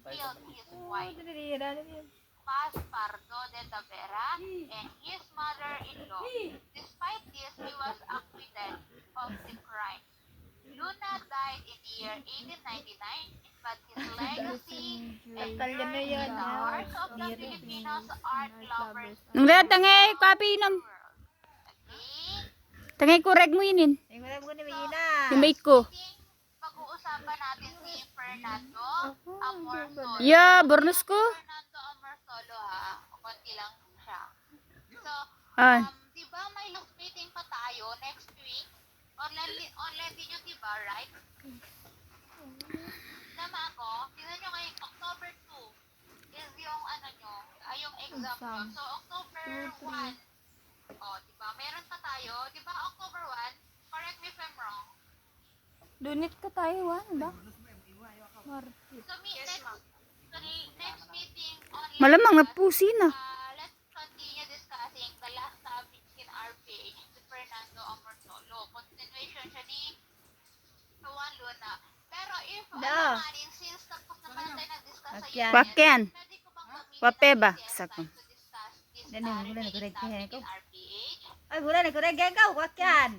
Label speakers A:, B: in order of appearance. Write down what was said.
A: killed his wife, Paspardo de Tavera, and his mother-in-law. Despite this, he was acquitted of the crime. Luna died in the year 1899, but his legacy endured in the hearts of the Filipinos art lovers
B: Nung lahat tangay copy ng
A: world. Okay?
B: tangay correct mo yun. Yung bait ko.
A: Pag-uusapan natin si Fernando Amorsolo.
B: Yeah, bornos ko.
A: Fernando Amorsolo ha, konti lang siya. So,
B: Ah,
A: di ba may last meeting pa tayo next week? Online din yung di ba, right? Tama ako, tingnan nyo ngayon, October 2 is yung ano nyo, yung exam nyo. So, October 1, di ba, meron pa tayo, di ba, October 1, correct me if I'm wrong.
B: dunit ka Taiwan ba?
A: So, next meeting online.
B: Malamang napusi na.
A: Let's continue discussing the last topic in our page, si Fernando Amorsolo. Continuation siya ni Juan Luna. Pero if, since tapos na pala tayo nag-discuss sa unit,
B: Wakyan.
A: pwede ko bang gamitin
B: Wape
A: ang
B: ba?
A: PCS
B: Sako.
A: time to discuss this remaining topic in our page?
C: Ay, wala na ko rin gagaw, wakyan.